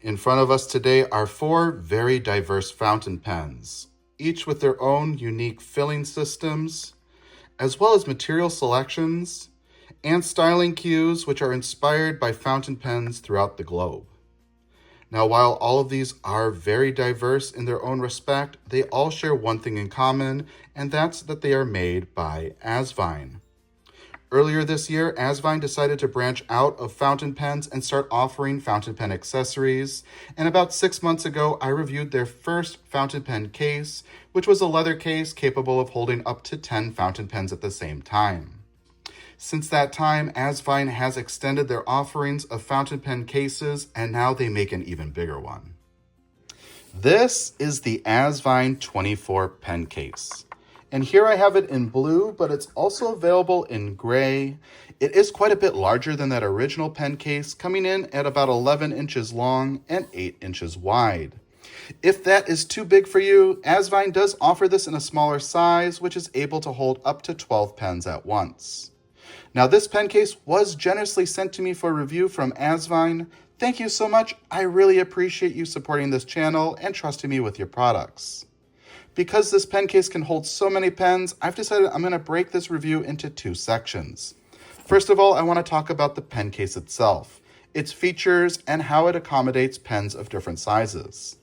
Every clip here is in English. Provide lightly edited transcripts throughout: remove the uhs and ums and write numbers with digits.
In front of us today are four very diverse fountain pens, each with their own unique filling systems, as well as material selections and styling cues which are inspired by fountain pens throughout the globe. Now, while all of these are very diverse in their own respect, they all share one thing in common, and that's that they are made by Asvine. Earlier this year, Asvine decided to branch out of fountain pens and start offering fountain pen accessories. And about 6 months ago, I reviewed their first fountain pen case, which was a leather case capable of holding up to 10 fountain pens at the same time. Since that time, Asvine has extended their offerings of fountain pen cases, and now they make an even bigger one. This is the Asvine 24 pen case. And here I have it in blue, but it's also available in gray. It is quite a bit larger than that original pen case, coming in at about 11 inches long and 8 inches wide. If that is too big for you, Asvine does offer this in a smaller size, which is able to hold up to 12 pens at once. Now, this pen case was generously sent to me for review from Asvine. Thank you so much. I really appreciate you supporting this channel and trusting me with your products. Because this pen case can hold so many pens, I've decided I'm going to break this review into two sections. First of all, I want to talk about the pen case itself, its features, and how it accommodates pens of different sizes.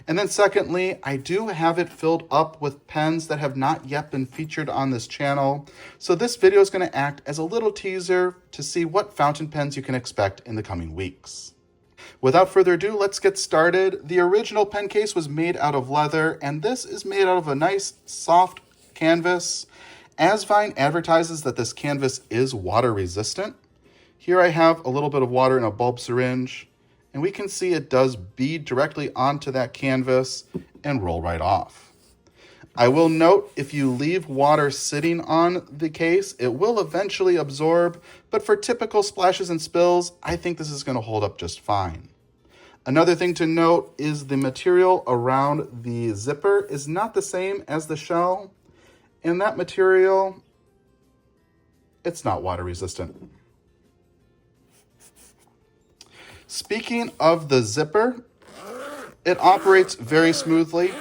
And then secondly, I do have it filled up with pens that have not yet been featured on this channel. So this video is going to act as a little teaser to see what fountain pens you can expect in the coming weeks. Without further ado, let's get started. The original pen case was made out of leather, and this is made out of a nice soft canvas. Asvine advertises that this canvas is water resistant. Here I have a little bit of water in a bulb syringe, and we can see it does bead directly onto that canvas and roll right off. I will note, if you leave water sitting on the case, it will eventually absorb, but for typical splashes and spills, I think this is going to hold up just fine. Another thing to note is the material around the zipper is not the same as the shell, and that material, it's not water resistant. Speaking of the zipper, it operates very smoothly.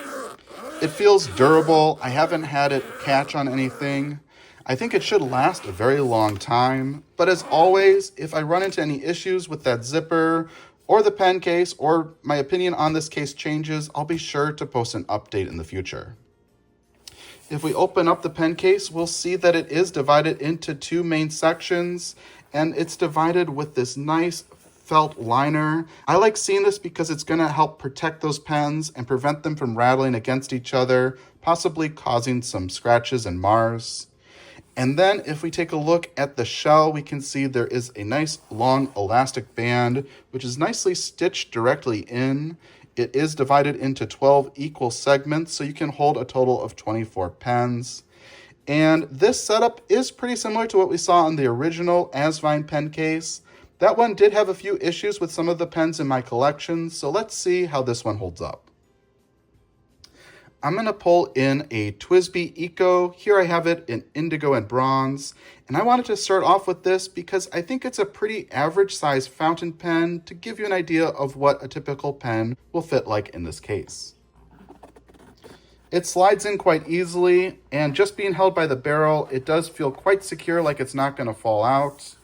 It feels durable. I haven't had it catch on anything. I think it should last a very long time. But as always, if I run into any issues with that zipper or the pen case, or my opinion on this case changes, I'll be sure to post an update in the future. If we open up the pen case, we'll see that it is divided into two main sections, and it's divided with this nice felt liner. I like seeing this because it's going to help protect those pens and prevent them from rattling against each other, possibly causing some scratches and mars. And then if we take a look at the shell, we can see there is a nice long elastic band, which is nicely stitched directly in. It is divided into 12 equal segments, so you can hold a total of 24 pens. And this setup is pretty similar to what we saw on the original Asvine pen case. That one did have a few issues with some of the pens in my collection, so let's see how this one holds up. I'm going to pull in a TWSBI Eco. Here I have it in indigo and bronze, and I wanted to start off with this because I think it's a pretty average size fountain pen to give you an idea of what a typical pen will fit like in this case. It slides in quite easily, and just being held by the barrel, it does feel quite secure, like it's not going to fall out.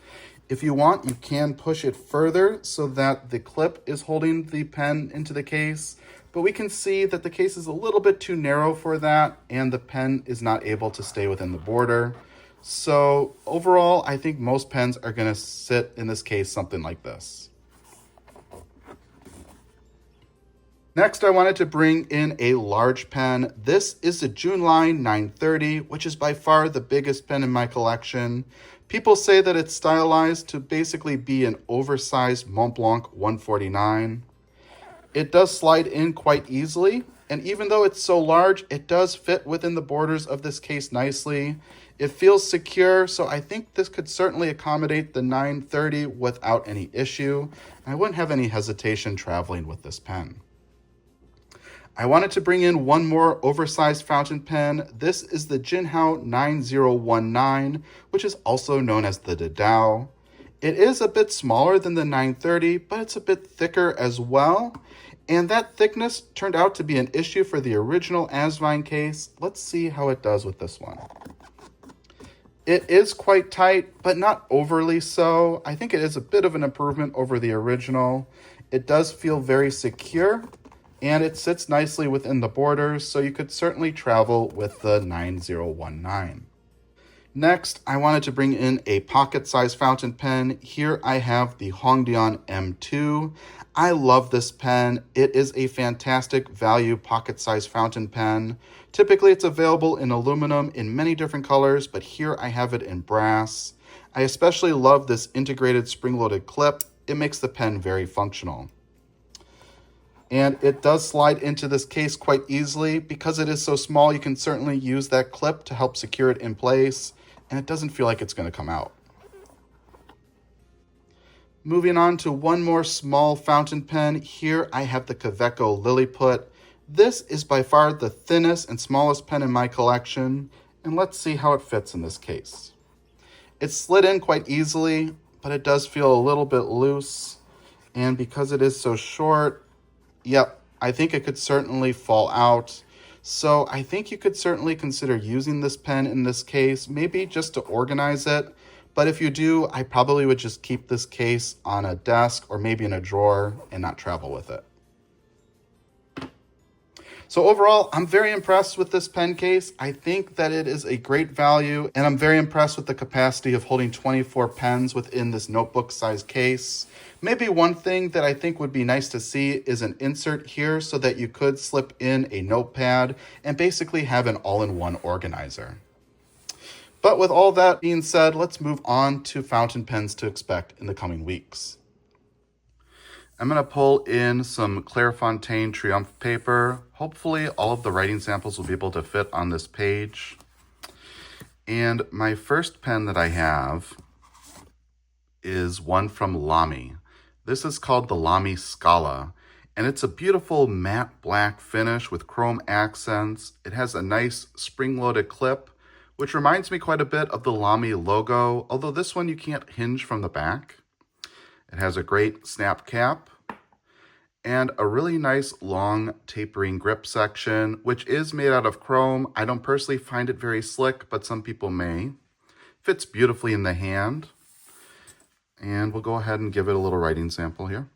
If you want, you can push it further so that the clip is holding the pen into the case, but we can see that the case is a little bit too narrow for that, and the pen is not able to stay within the border. So overall, I think most pens are going to sit in this case something like this. Next, I wanted to bring in a large pen. This is the Juneline 930, which is by far the biggest pen in my collection. People say that it's stylized to basically be an oversized Montblanc 149. It does slide in quite easily, and even though it's so large, it does fit within the borders of this case nicely. It feels secure, so I think this could certainly accommodate the 930 without any issue. I wouldn't have any hesitation traveling with this pen. I wanted to bring in one more oversized fountain pen. This is the Jinhao 9019, which is also known as the Didao. It is a bit smaller than the 930, but it's a bit thicker as well. And that thickness turned out to be an issue for the original Asvine case. Let's see how it does with this one. It is quite tight, but not overly so. I think it is a bit of an improvement over the original. It does feel very secure, and it sits nicely within the borders, so you could certainly travel with the 9019. Next, I wanted to bring in a pocket-sized fountain pen. Here I have the Hongdian M2. I love this pen. It is a fantastic value pocket-sized fountain pen. Typically, it's available in aluminum in many different colors, but here I have it in brass. I especially love this integrated spring-loaded clip. It makes the pen very functional. And it does slide into this case quite easily. Because it is so small, you can certainly use that clip to help secure it in place, and it doesn't feel like it's going to come out. Moving on to one more small fountain pen, here I have the Kaweco Lilliput. This is by far the thinnest and smallest pen in my collection, and let's see how it fits in this case. It's slid in quite easily, but it does feel a little bit loose, and because it is so short, yep, I think it could certainly fall out. So I think you could certainly consider using this pen in this case, maybe just to organize it. But if you do, I probably would just keep this case on a desk or maybe in a drawer and not travel with it. So overall, I'm very impressed with this pen case. I think that it is a great value, and I'm very impressed with the capacity of holding 24 pens within this notebook size case. Maybe one thing that I think would be nice to see is an insert here so that you could slip in a notepad and basically have an all-in-one organizer. But with all that being said, let's move on to fountain pens to expect in the coming weeks. I'm going to pull in some Clairefontaine Triomphe paper. Hopefully all of the writing samples will be able to fit on this page. And my first pen that I have is one from Lamy. This is called the Lamy Scala, and it's a beautiful matte black finish with chrome accents. It has a nice spring-loaded clip, which reminds me quite a bit of the Lamy logo, although this one you can't hinge from the back. It has a great snap cap and a really nice long tapering grip section, which is made out of chrome. I don't personally find it very slick, but some people may. Fits beautifully in the hand. And we'll go ahead and give it a little writing sample here.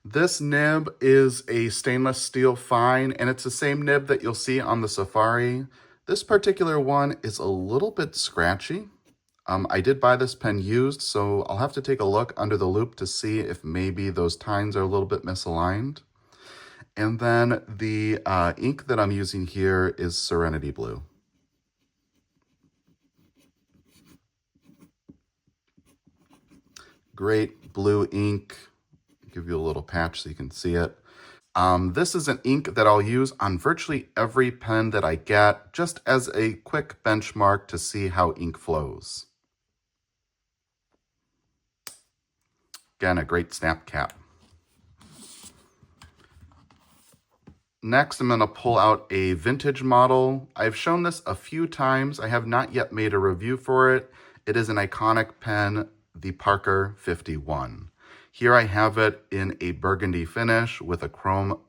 This nib is a stainless steel fine, and it's the same nib that you'll see on the Safari. This particular one is a little bit scratchy. I did buy this pen used, so I'll have to take a look under the loupe to see if maybe those tines are a little bit misaligned. And then the ink that I'm using here is Serenity Blue. Great blue ink. Give you a little patch so you can see it. This is an ink that I'll use on virtually every pen that I get, just as a quick benchmark to see how ink flows. Again, a great snap cap. Next, I'm going to pull out a vintage model. I've shown this a few times. I have not yet made a review for it. It is an iconic pen, the Parker 51. Here I have it in a burgundy finish with a chrome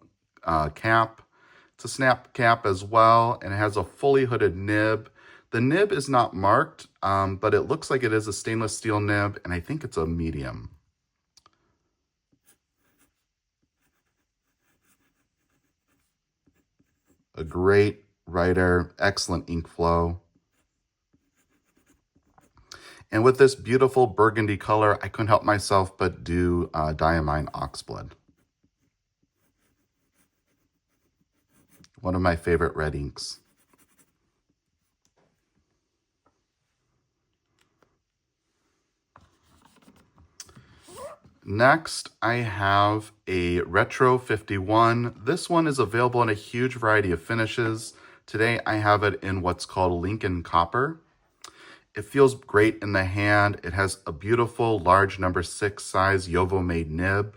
cap. It's a snap cap as well, and it has a fully hooded nib. The nib is not marked, but it looks like it is a stainless steel nib, and I think it's a medium. A great writer, excellent ink flow. And with this beautiful burgundy color, I couldn't help myself but do Diamine Oxblood. One of my favorite red inks. Next, I have a Retro 51. This one is available in a huge variety of finishes. Today, I have it in what's called Lincoln Copper. It feels great in the hand. It has a beautiful large number 6 size Yovo made nib.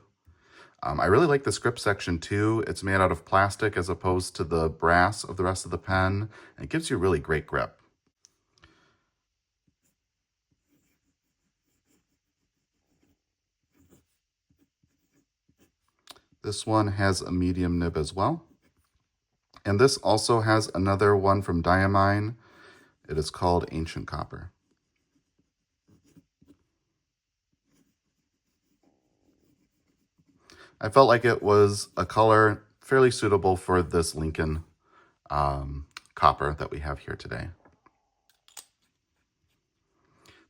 I really like this grip section too. It's made out of plastic as opposed to the brass of the rest of the pen. It gives you really great grip. This one has a medium nib as well. And this also has another one from Diamine. It is called Ancient Copper. I felt like it was a color fairly suitable for this Lincoln copper that we have here today.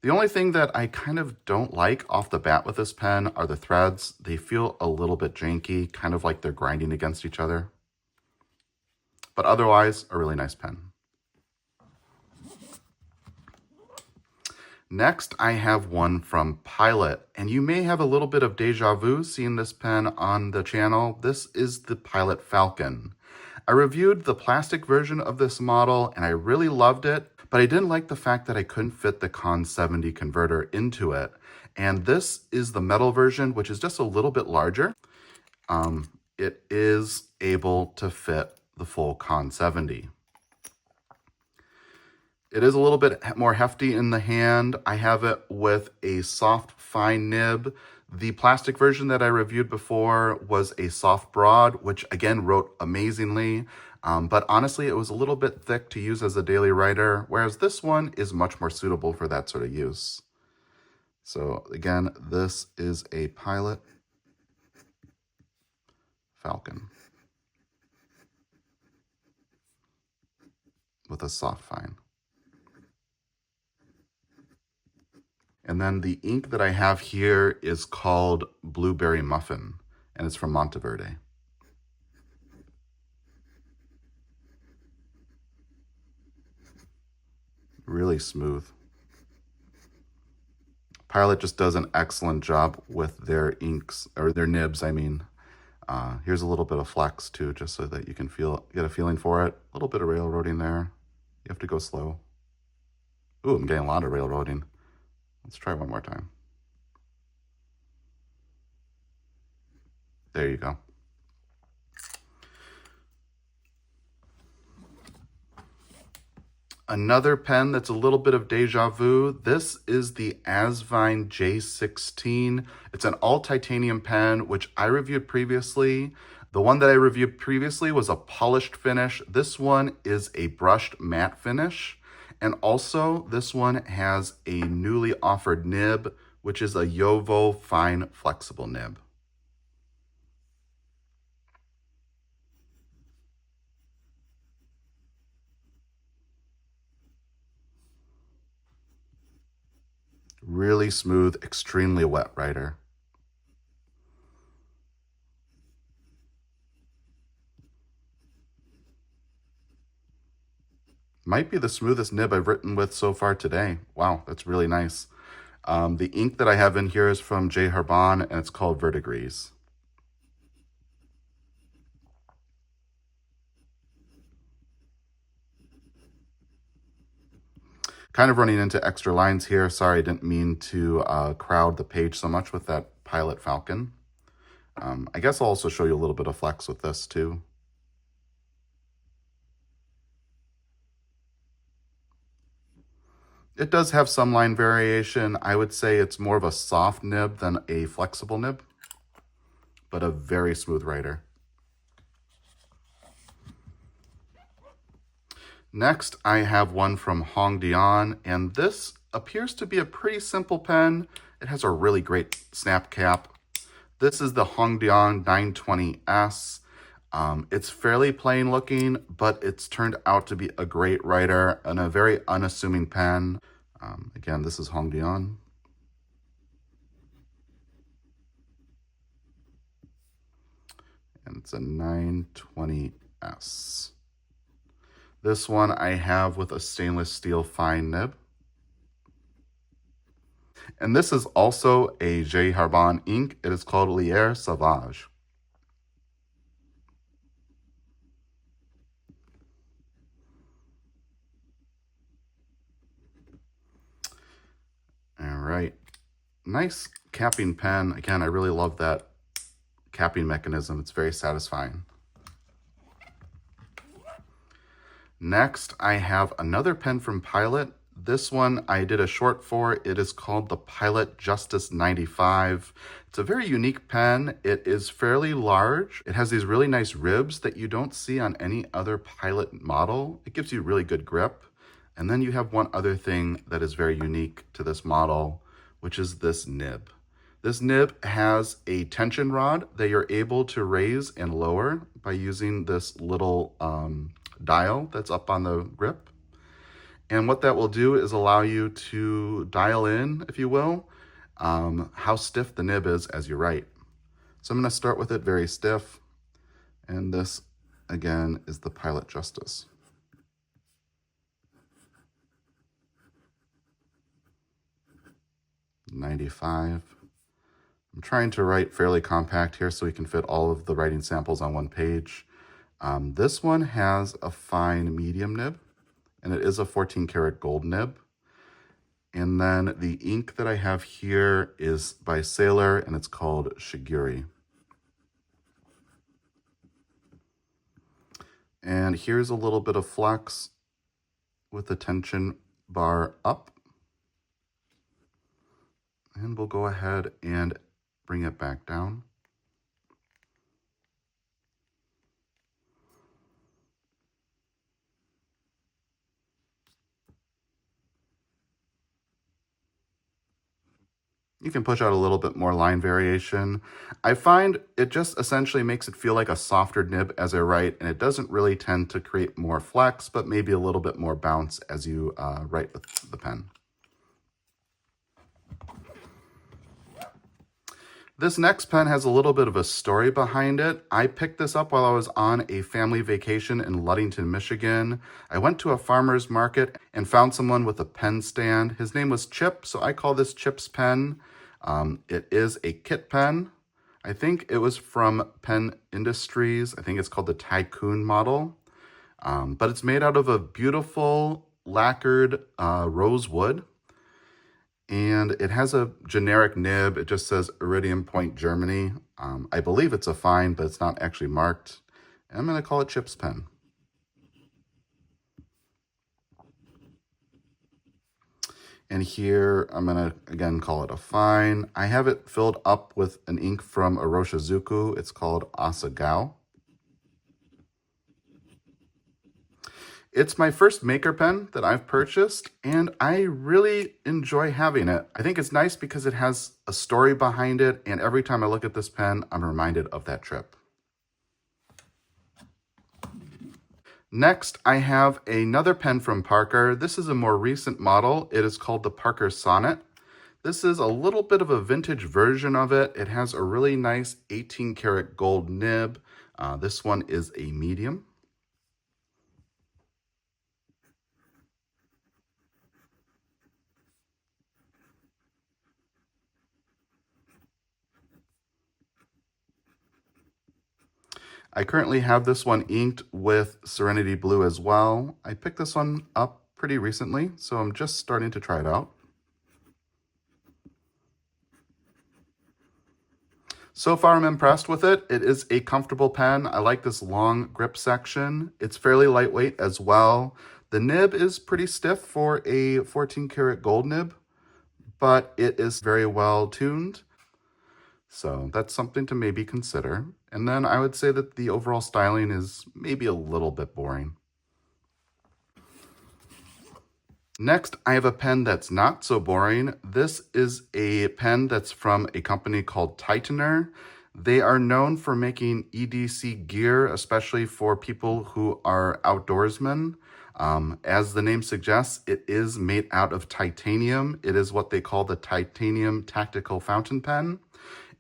The only thing that I kind of don't like off the bat with this pen are the threads. They feel a little bit janky, kind of like they're grinding against each other. But otherwise, a really nice pen. Next, I have one from Pilot, and you may have a little bit of deja vu seeing this pen on the channel. This is the Pilot Falcon. I reviewed the plastic version of this model, and I really loved it, but I didn't like the fact that I couldn't fit the Con 70 converter into it. And this is the metal version, which is just a little bit larger. It is able to fit the full Con 70. It is a little bit more hefty in the hand. I have it with a soft, fine nib. The plastic version that I reviewed before was a soft broad, which again wrote amazingly. But honestly, it was a little bit thick to use as a daily writer, whereas this one is much more suitable for that sort of use. So again, this is a Pilot Falcon with a soft fine. And then the ink that I have here is called Blueberry Muffin, and it's from Monteverde. Really smooth. Pilot just does an excellent job with their inks, or their nibs, I mean. Here's a little bit of flex too, just so that you can get a feeling for it. A little bit of railroading there. You have to go slow. Ooh, I'm getting a lot of railroading. Let's try one more time. There you go. Another pen that's a little bit of deja vu. This is the Asvine J16. It's an all titanium pen, which I reviewed previously. The one that I reviewed previously was a polished finish. This one is a brushed matte finish. And also, this one has a newly offered nib, which is a Yovo fine flexible nib. Really smooth, extremely wet writer. Might be the smoothest nib I've written with so far today. Wow, that's really nice. The ink that I have in here is from J. Harbon, and it's called Verdigris. Kind of running into extra lines here. Sorry, I didn't mean to crowd the page so much with that Pilot Falcon. I guess I'll also show you a little bit of flex with this too. It does have some line variation. I would say it's more of a soft nib than a flexible nib, but a very smooth writer. Next, I have one from Hongdian, and this appears to be a pretty simple pen. It has a really great snap cap. This is the Hongdian 920S. It's fairly plain looking, but it's turned out to be a great writer and a very unassuming pen. Again, this is Hongdian. And it's a 920S. This one I have with a stainless steel fine nib. And this is also a J. Harbon ink. It is called Lierre Sauvage. All right, nice capping pen. Again, I really love that capping mechanism. It's very satisfying. Next, I have another pen from Pilot. This one I did a short for. It is called the Pilot Justus 95. It's a very unique pen. It is fairly large. It has these really nice ribs that you don't see on any other Pilot model. It gives you really good grip. And then you have one other thing that is very unique to this model, which is this nib. This nib has a tension rod that you're able to raise and lower by using this little dial that's up on the grip. And what that will do is allow you to dial in, if you will, how stiff the nib is as you write. So I'm going to start with it very stiff. And this, again, is the Pilot Justus. .95. I'm trying to write fairly compact here so we can fit all of the writing samples on one page. This one has a fine medium nib, and it is a 14 karat gold nib. And then the ink that I have here is by Sailor, and it's called Shiguri. And here's a little bit of flex with the tension bar up. And we'll go ahead and bring it back down. You can push out a little bit more line variation. I find it just essentially makes it feel like a softer nib as I write, and it doesn't really tend to create more flex, but maybe a little bit more bounce as you write with the pen. This next pen has a little bit of a story behind it. I picked this up while I was on a family vacation in Ludington, Michigan. I went to a farmer's market and found someone with a pen stand. His name was Chip, so I call this Chip's pen. It is a kit pen. I think it was from Pen Industries. I think it's called the Tycoon model. But it's made out of a beautiful lacquered rosewood. And it has a generic nib. It just says Iridium Point, Germany. I believe it's a fine, but it's not actually marked. And I'm going to call it Chip's pen. And here, I'm going to, again, call it a fine. I have it filled up with an ink from Iroshizuku. It's called Asagao. It's my first maker pen that I've purchased, and I really enjoy having it. I think it's nice because it has a story behind it, and every time I look at this pen, I'm reminded of that trip. Next, I have another pen from Parker. This is a more recent model. It is called the Parker Sonnet. This is a little bit of a vintage version of it. It has a really nice 18 karat gold nib. This one is a medium. I currently have this one inked with Serenity Blue as well. I picked this one up pretty recently, so I'm just starting to try it out. So far, I'm impressed with it. It is a comfortable pen. I like this long grip section. It's fairly lightweight as well. The nib is pretty stiff for a 14 karat gold nib, but it is very well tuned. So that's something to maybe consider. And then I would say that the overall styling is maybe a little bit boring. Next, I have a pen that's not so boring. This is a pen that's from a company called Tightener. They are known for making EDC gear, especially for people who are outdoorsmen. As the name suggests, it is made out of titanium. It is what they call the titanium tactical fountain pen.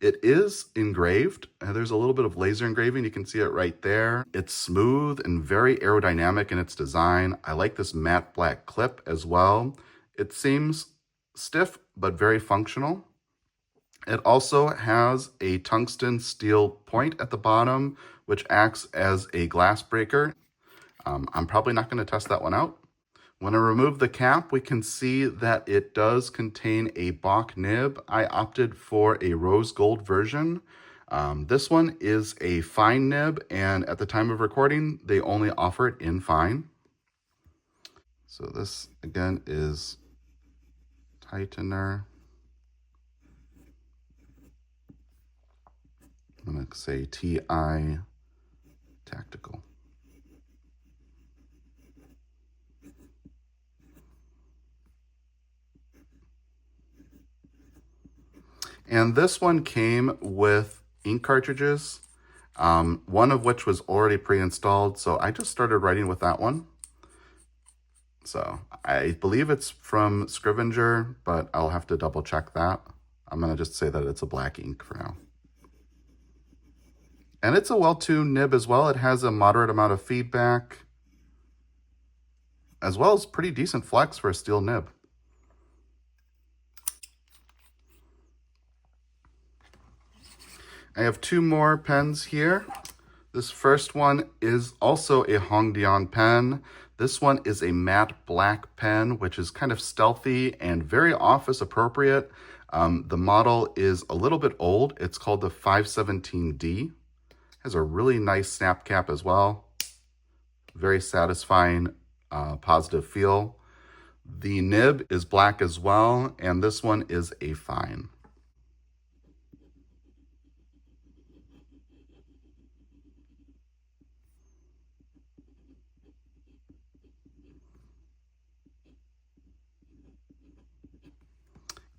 It is engraved. There's a little bit of laser engraving. You can see it right there. It's smooth and very aerodynamic in its design. I like this matte black clip as well. It seems stiff, but very functional. It also has a tungsten steel point at the bottom, which acts as a glass breaker. I'm probably not going to test that one out. When I remove the cap, we can see that it does contain a Bach nib. I opted for a rose gold version. This one is a fine nib, and at the time of recording, they only offer it in fine. So this, again, is tightener. I'm going to say TI Tactical. And this one came with ink cartridges, one of which was already pre-installed, so I just started writing with that one. So I believe it's from Scrivenger, but I'll have to double check that. I'm going to just say that it's a black ink for now. And it's a well-tuned nib as well. It has a moderate amount of feedback, as well as pretty decent flex for a steel nib. I have two more pens here. This first one is also a Hongdian pen. This one is a matte black pen, which is kind of stealthy and very office appropriate. The model is a little bit old. It's called the 517D. Has a really nice snap cap as well. Very satisfying, positive feel. The nib is black as well, and this one is a fine.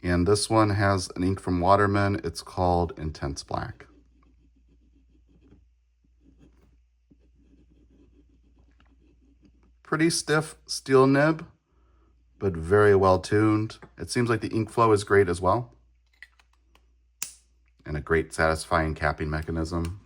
And this one has an ink from Waterman. It's called Intense Black. Pretty stiff steel nib, but very well tuned. It seems like the ink flow is great as well. And a great satisfying capping mechanism.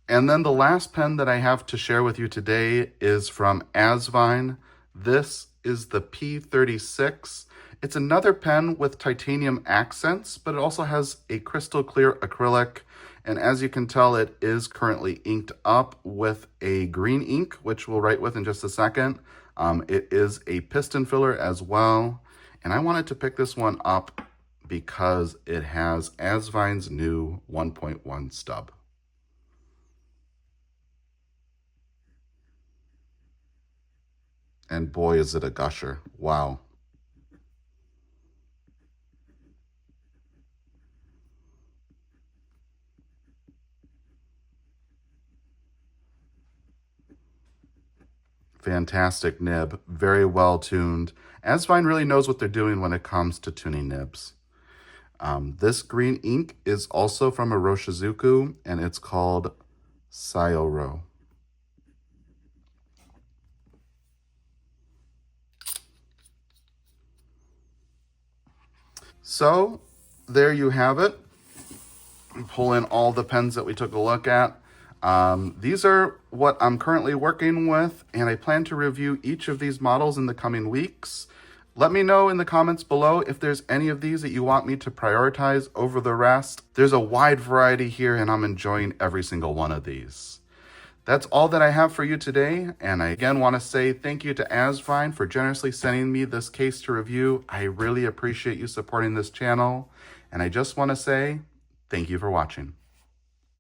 And then the last pen that I have to share with you today is from Asvine. This is the P36. It's another pen with titanium accents, but it also has a crystal clear acrylic. And as you can tell, it is currently inked up with a green ink, which we'll write with in just a second. It is a piston filler as well. And I wanted to pick this one up because it has Asvine's new 1.1 stub. And boy, is it a gusher. Wow. Fantastic nib, very well tuned. Asvine really knows what they're doing when it comes to tuning nibs. This green ink is also from a Roshizuku, and it's called Sayoro. So there you have it. Pull in all the pens that we took a look at. These are what I'm currently working with, and I plan to review each of these models in the coming weeks. Let me know in the comments below if there's any of these that you want me to prioritize over the rest. There's a wide variety here, and I'm enjoying every single one of these. That's all that I have for you today, and I again want to say thank you to Asvine for generously sending me this case to review. I really appreciate you supporting this channel, and I just want to say thank you for watching.